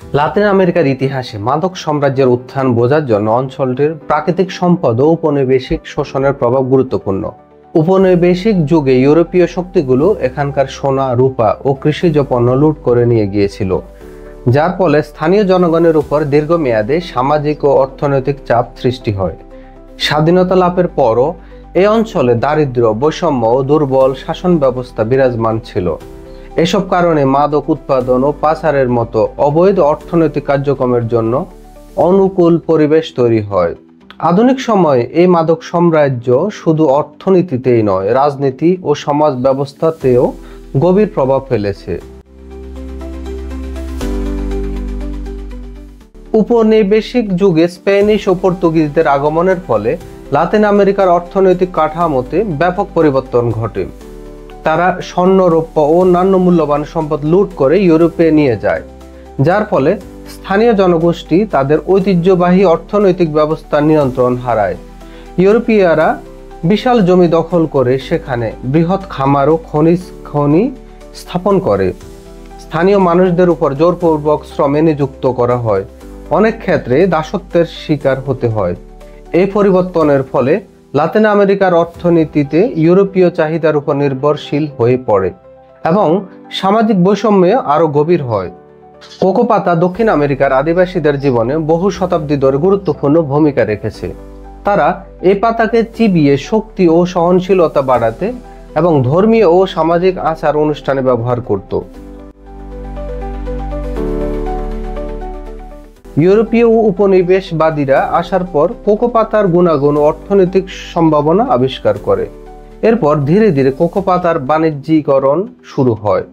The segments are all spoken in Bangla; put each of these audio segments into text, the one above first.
লাতিন আমেরিকার ইতিহাসে মাদক সাম্রাজ্যের উত্থান বোঝার জন্য অঞ্চলটির প্রাকৃতিক সম্পদ ও উপনিবেশিক শোষণের প্রভাব গুরুত্বপূর্ণ। উপনিবেশিক যুগে ইউরোপীয় শক্তিগুলো এখানকার সোনা, রূপা ও কৃষিজ পণ্য লুট করে নিয়ে গিয়েছিল, যার ফলে স্থানীয় জনগণের উপর দীর্ঘমেয়াদে সামাজিক ও অর্থনৈতিক চাপ সৃষ্টি হয়। স্বাধীনতা লাভের পরও এই অঞ্চলে দারিদ্র্য, বৈষম্য ও দুর্বল শাসন ব্যবস্থা বিরাজমান ছিল। এসব কারণে মাদক উৎপাদন ও পাচারের মতো অবৈধ অর্থনৈতিক কার্যক্রমের জন্য অনুকূল পরিবেশ তৈরি হয়। আধুনিক সময়ে এই মাদক সাম্রাজ্য শুধু অর্থনীতিতেই নয়, রাজনীতি ও সমাজ ব্যবস্থাতেও গভীর প্রভাব ফেলেছে। উপনিবেশিক যুগে স্প্যানিশ ও পর্তুগিজদের আগমনের ফলে লাতিন আমেরিকার অর্থনৈতিক কাঠামোতে ব্যাপক পরিবর্তন ঘটে। তারা স্বর্ণ, রৌপ্য ও অন্যান্য মূল্যবান সম্পদ লুট করে ইউরোপে নিয়ে যায়, যার ফলে স্থানীয় জনগোষ্ঠী তাদের ঐতিহ্যবাহী অর্থনৈতিক ব্যবস্থার নিয়ন্ত্রণ হারায়। ইউরোপীয়রা বিশাল জমি দখল করে সেখানে বৃহৎ খামার ও খনি স্থাপন করে। স্থানীয় মানুষদের উপর জোরপূর্বক শ্রমে নিযুক্ত করা হয়, অনেক ক্ষেত্রে দাসত্বের শিকার হতে হয়। এই পরিবর্তনের ফলে লাতিন আমেরিকার অর্থনীতিতে ইউরোপীয় চাহিদার উপর নির্ভরশীল হয়ে পড়ে এবং সামাজিক বৈষম্য আরও গভীর হয়। কোকো পাতা দক্ষিণ আমেরিকার আদিবাসীদের জীবনে বহু শতাব্দী ধরে গুরুত্বপূর্ণ ভূমিকা রেখেছে। তারা এই পাতাকে চিবিয়ে শক্তি ও সহনশীলতা বাড়াতে এবং ধর্মীয় ও সামাজিক আচার অনুষ্ঠানে ব্যবহার করত। ইউরোপীয় উপনিবেশবাদীরা আসার পর কোকো পাতার গুণাগুণ ও অর্থনৈতিক সম্ভাবনা আবিষ্কার করে। এরপর ধীরে ধীরে কোকো পাতার বাণিজ্যিকরণ শুরু হয়,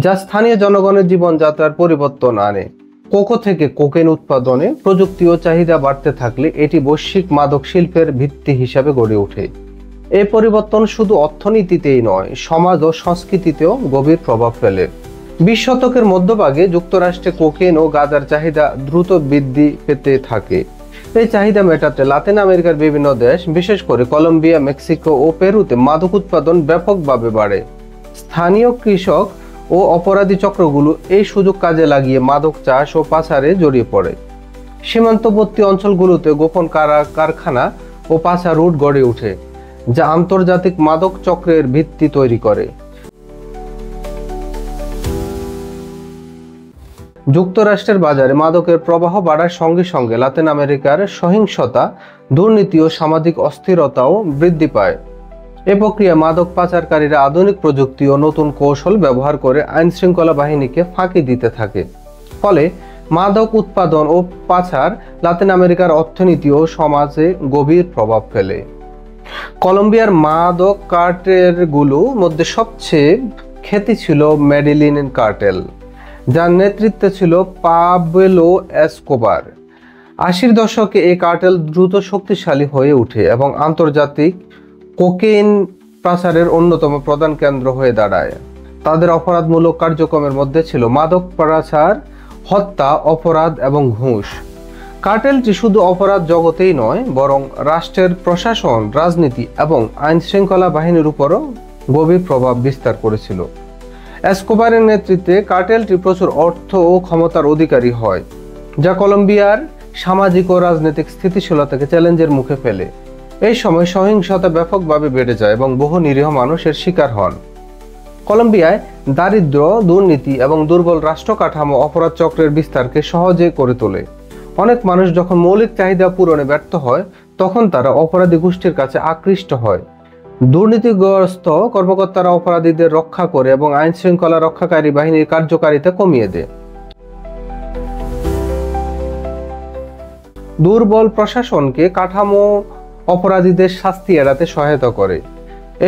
যা স্থানীয় জনগণের জীবনযাত্রার পরিবর্তন আনে। কোকো থেকে কোকেন উৎপাদনে প্রযুক্তি ও চাহিদা বাড়তে থাকলে এটি বৈশ্বিক মাদক শিল্পের ভিত্তি হিসাবে গড়ে ওঠে। এই পরিবর্তন শুধু অর্থনীতিতেই নয়, সমাজ ও সংস্কৃতিতেও গভীর প্রভাব ফেলে। 20 শতকের মধ্যভাগে যুক্তরাষ্ট্রে কোকেন ও গাঁজার চাহিদা দ্রুত বৃদ্ধি পেতে থাকে। এই চাহিদা মেটাতে লাতিন আমেরিকার বিভিন্ন দেশ, বিশেষ করে কলম্বিয়া, মেক্সিকো ও পেরুতে মাদক উৎপাদন ব্যাপকভাবে বাড়ে। স্থানীয় কৃষক ও অপরাধী চক্রগুলো এই সুযোগ কাজে লাগিয়ে মাদক চাষ ও পাচারে জড়িয়ে পড়ে। সীমান্তবর্তী অঞ্চলগুলোতে গোপন কারখানা ও পাচার রুট গড়ে ওঠে, যা আন্তর্জাতিক মাদক চক্রের ভিত্তি তৈরি করে। যুক্তরাষ্ট্রের বাজারে মাদকের প্রবাহ বাড়ার সঙ্গে সঙ্গে লাতিন আমেরিকার সহিংসতা, দুর্নীতি ও সামাজিক অস্থিরতাও বৃদ্ধি পায়। এ প্রক্রিয়া মাদক পাচারকারীরা আধুনিক প্রযুক্তি ও নতুন কৌশল ব্যবহার করে আইনশৃঙ্খলা বাহিনীকে ফাঁকি দিতে থাকে। ফলে মাদক উৎপাদন ও পাচার লাতিন আমেরিকার অর্থনীতি ও সমাজে গভীর প্রভাব ফেলে। কলম্বিয়ার মাদক কার্টেলগুলোর মধ্যে সবচেয়ে খ্যাতি ছিল মেডেলিন কার্টেল, যার নেতৃত্বে ছিল পাবলো এসকোবার। 80-র দশকে এই কার্টেল দ্রুত শক্তিশালী হয়ে ওঠে এবং আন্তর্জাতিক কোকেইন পাচারের অন্যতম প্রধান কেন্দ্র হয়ে দাঁড়ায়। তাদের অপরাধমূলক কার্যক্রমের মধ্যে ছিল মাদক পাচার, হত্যা, অপরাধ এবং ঘুষ। কার্টেলটি শুধু অপরাধ জগতেই নয়, বরং রাষ্ট্রের প্রশাসন, রাজনীতি এবং আইন শৃঙ্খলা বাহিনীর উপরও গভীর প্রভাব বিস্তার করেছিল। এসকোবারের নেতৃত্বে কার্টেলটি প্রচুর অর্থ ও ক্ষমতার অধিকারী হয়, যা কলম্বিয়ার সামাজিক ও রাজনৈতিক স্থিতিশীলতাকে চ্যালেঞ্জের মুখে ফেলে। এই সময় সহিংসতা ব্যাপকভাবে বেড়ে যায় এবং বহু নিরীহ মানুষের শিকার হন। কলম্বিয়ায় দারিদ্র্য, দুর্নীতি এবং দুর্বল রাষ্ট্র কাঠামো অপরাধ চক্রের বিস্তারকে সহজে করে তোলে। অনেক মানুষ যখন মৌলিক চাহিদা পূরণে ব্যর্থ হয়, তখন তারা অপরাধী গোষ্ঠীর কাছে আকৃষ্ট হয়। দুর্নীতিগ্রস্ত কর্মকর্তারা অপরাধীদের রক্ষা করে এবং আইন শৃঙ্খলা রক্ষাকারী বাহিনীর কার্যকারিতা কমিয়ে দেয়। দুর্বল প্রশাসনকে কাঠামো অপরাধীদের শাস্তি এড়াতে সহায়তা করে।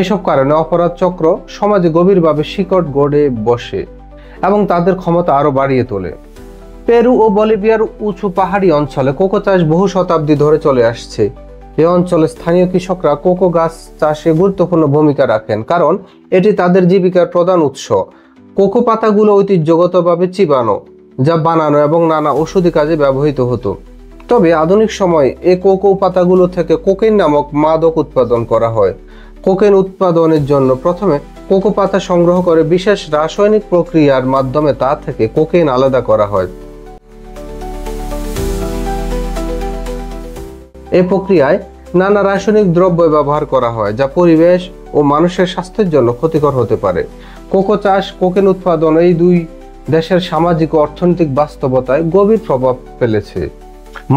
এসব কারণে অপরাধ চক্র সমাজে গভীরভাবে শিকড় গড়ে বসে এবং তাদের ক্ষমতা আরো বাড়িয়ে তোলে। পেরু ও বলিভিয়ার উঁচু পাহাড়ি অঞ্চলে কোকো চাষ বহু শতাব্দী ধরে চলে আসছে। এই অঞ্চলে স্থানীয় কৃষকরা কোকো গাছ চাষে গুরুত্বপূর্ণ ভূমিকা রাখেন, কারণ এটি তাদের জীবিকার প্রধান উৎস। কোকো পাতাগুলো ঐতিহ্যগতভাবে চিবানো, যা বানানো এবং নানা ঔষধি কাজে ব্যবহৃত হতো। তবে আধুনিক সময়ে এই কোকো পাতাগুলো থেকে কোকেন নামক মাদক উৎপাদন করা হয়। কোকেন উৎপাদনের জন্য প্রথমে কোকো পাতা সংগ্রহ করে বিশেষ রাসায়নিক প্রক্রিয়ার মাধ্যমে তা থেকে কোকেন আলাদা করা হয়। এই প্রক্রিয়ায় নানা রাসায়নিক দ্রব্য ব্যবহার করা হয় যা পরিবেশ ও মানুষের স্বাস্থ্যের জন্য ক্ষতিকর হতে পারে। কোকো চাষ, কোকেন উৎপাদন এই দুই দেশের সামাজিক ও অর্থনৈতিক বাস্তবতায় গভীর প্রভাব ফেলেছে।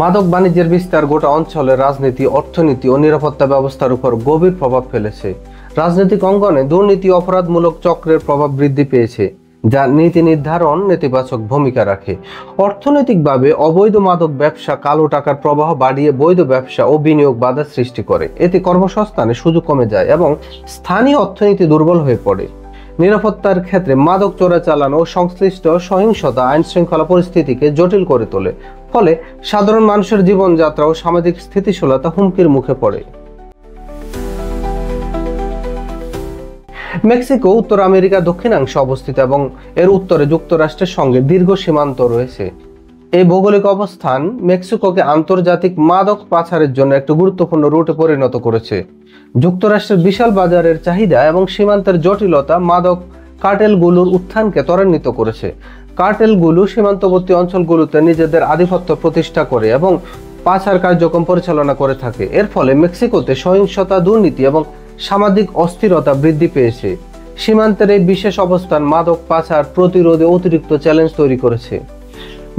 মাদক বাণিজ্যের বিস্তার গোটা অঞ্চলের রাজনীতি, অর্থনীতি ও নিরাপত্তা ব্যবস্থার উপর গভীর প্রভাব ফেলেছে। রাজনৈতিক অঙ্গনে দুর্নীতি, অপরাধমূলক চক্রের প্রভাব বৃদ্ধি পেয়েছে, যা নীতি নির্ধারণ নেতিবাচক ভূমিকা রাখে। অর্থনৈতিকভাবে অবৈধ মাদক ব্যবসা কালো টাকার প্রবাহ বাড়িয়ে বৈধ ব্যবসা ও বিনিয়োগ বাধা সৃষ্টি করে। এতে কর্মসংস্থানের সুযোগ কমে যায় এবং স্থানীয় অর্থনীতি দুর্বল হয়ে পড়ে। নিরাপত্তার ক্ষেত্রে মাদক চোরাচালান ও সংশ্লিষ্ট সহিংসতা আইন শৃঙ্খলা পরিস্থিতিকে জটিল করে তোলে, ফলে সাধারণ মানুষের জীবনযাত্রা ও সামাজিক স্থিতিশীলতা হুমকির মুখে পড়ে। মেক্সিকো উত্তর আমেরিকার দক্ষিণাংশে অবস্থিত এবং এর উত্তরে যুক্তরাষ্ট্রের সঙ্গে দীর্ঘ সীমান্ত রয়েছে। এই ভৌগোলিক অবস্থান মেক্সিকোকে আন্তর্জাতিক মাদক পাচারের জন্য একটি গুরুত্বপূর্ণ রুটে পরিণত করেছে। যুক্তরাষ্ট্রের বিশাল বাজারের চাহিদা এবং সীমান্তের জটিলতা মাদক কার্টেলগুলোর উত্থানকে ত্বরান্বিত করেছে। কার্টেলগুলো সীমান্তবর্তী অঞ্চলগুলোতে নিজেদের আধিপত্য প্রতিষ্ঠা করে এবং পাচার কার্যক্রম পরিচালনা করে থাকে। এর ফলে মেক্সিকোতে সহিংসতা, দুর্নীতি এবং সামাজিক অস্থিরতা বৃদ্ধি পেয়েছে। সীমান্তের এই বিশেষ অবস্থান মাদক পাচার প্রতিরোধে অতিরিক্ত চ্যালেঞ্জ তৈরি করেছে।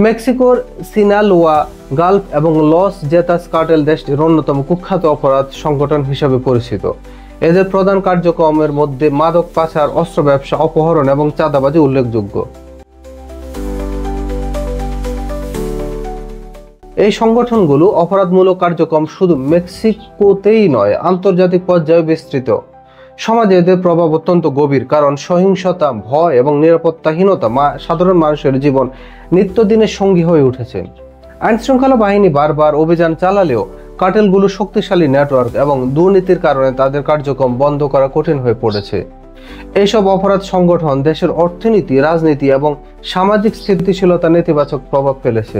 মেক্সিকোর সিনালোয়া, গালফ এবং লস জেতাস কার্টেল দেশটির অন্যতম কুখ্যাত অপরাধ সংগঠন হিসেবে পরিচিত। এদের প্রধান কার্যক্রমের মধ্যে মাদক পাচার, অস্ত্র ব্যবসা, অপহরণ এবং চাঁদাবাজি উল্লেখযোগ্য। এই সংগঠনগুলো অপরাধমূলক কার্যক্রম শুধু মেক্সিকোতেই নয়, আন্তর্জাতিক পর্যায়ে বিস্তৃত। সমাজে এদের প্রভাব অত্যন্ত গভীর, কারণ সহিংসতা, ভয় এবং নিরাপত্তাহীনতা সাধারণ মানুষের জীবন নিত্যদিনের সঙ্গী হয়ে উঠেছে। আইন শৃঙ্খলা বাহিনী বারবার অভিযান চালালেও কার্টেলগুলো শক্তিশালী নেটওয়ার্ক এবং দুর্নীতির কারণে তাদের কার্যক্রম বন্ধ করা কঠিন হয়ে পড়েছে। এইসব অপরাধ সংগঠন দেশের অর্থনীতি, রাজনীতি এবং সামাজিক স্থিতিশীলতা নেতিবাচক প্রভাব ফেলেছে।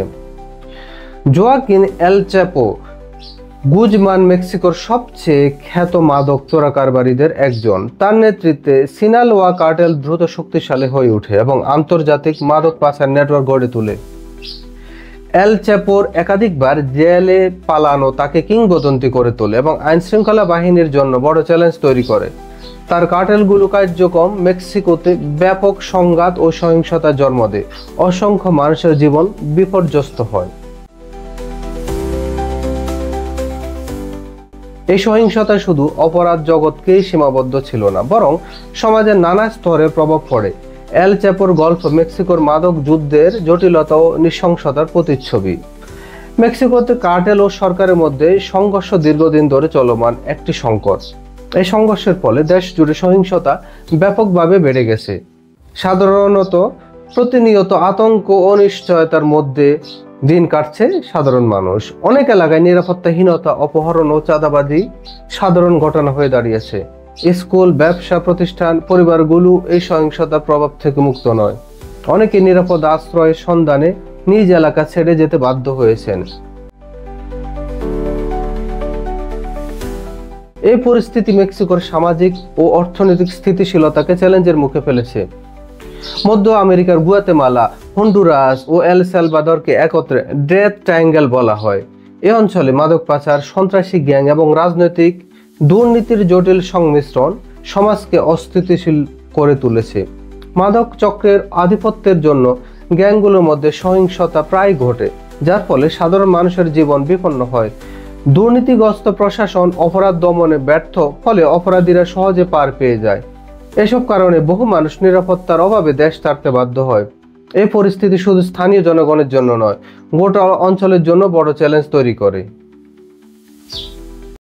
জোয়াকিন এল চ্যাপো গুজমান মেক্সিকোর সবচেয়ে খ্যাত মাদক চোরা কারবারিদের একজন। তার নেতৃত্বে সিনালোয়া কার্টেল দ্রুত শক্তিশালী হয়ে ওঠে এবং আন্তর্জাতিক মাদক পাচার নেটওয়ার্ক গড়ে তোলে। এল চ্যাপোর একাধিকবার জেলে পালানো তাকে কিংবদন্তি করে তোলে এবং আইন শৃঙ্খলা বাহিনীর জন্য বড় চ্যালেঞ্জ তৈরি করে। তার কার্টেলগুলো কার্যক্রম মেক্সিকোতে ব্যাপক সংঘাত ও সহিংসতার জন্ম দেয়। অসংখ্য মানুষের জীবন বিপর্যস্ত হয়। এই সহিংসতা শুধু অপরাধ জগৎকেই সীমাবদ্ধ ছিল না, বরং সমাজের নানা স্তরে প্রভাব পড়ে। এল চ্যাপোর গল্প মেক্সিকোর মাদক যুদ্ধের জটিলতা ও নৃশংসতার প্রতিচ্ছবি। মেক্সিকোতে কার্টেল ও সরকারের মধ্যে সংঘর্ষ দীর্ঘদিন ধরে চলমান একটি সংকট। এই সংঘর্ষের ফলে দেশ জুড়ে সহিংসতা ব্যাপকভাবে বেড়ে গেছে। সাধারণত প্রতিনিয়ত আতঙ্ক ও অনিশ্চয়তার মধ্যে দিন কাটছে সাধারণ মানুষ। অনেক এলাকায় নিরাপত্তাহীনতা, অপহরণ ও চাঁদাবাজি সাধারণ ঘটনা হয়ে দাঁড়িয়েছে। স্কুল, ব্যবসা প্রতিষ্ঠান, পরিবারগুলো এই সহিংসতার প্রভাব থেকে মুক্ত নয়। অনেকে নিরাপদ আশ্রয়ের সন্ধানে নিজ এলাকা ছেড়ে যেতে বাধ্য হয়েছেন। এই পরিস্থিতি মেক্সিকোর সামাজিক ও অর্থনৈতিক স্থিতিশীলতাকে চ্যালেঞ্জের মুখে ফেলেছে। মধ্য আমেরিকার গুয়াতেমালা, হন্ডুরাস ও এল সালভাদরকে একত্রে ডেথ ট্রায়াঙ্গেল বলা হয়। এই অঞ্চলে মাদক পাচার, সন্ত্রাসী গ্যাং এবং রাজনৈতিক দুর্নীতির জটিল সংমিশ্রণ সমাজকে অস্থিতিশীল করে তুলেছে। মাদক চক্রের আধিপত্যের জন্য গ্যাংগুলোর মধ্যে সহিংসতা প্রায় ঘটে, যার ফলে সাধারণ মানুষের জীবন বিপন্ন হয়। দুর্নীতিগ্রস্ত প্রশাসন অপরাধ দমনে ব্যর্থ, ফলে অপরাধীরা সহজে পার পেয়ে যায়। এসব কারণে বহু মানুষ নিরাপত্তার অভাবে দেশ ছাড়তে বাধ্য হয়। এই পরিস্থিতি শুধু স্থানীয় জনগণের জন্য নয়, গোটা অঞ্চলের জন্য বড় চ্যালেঞ্জ তৈরি করে।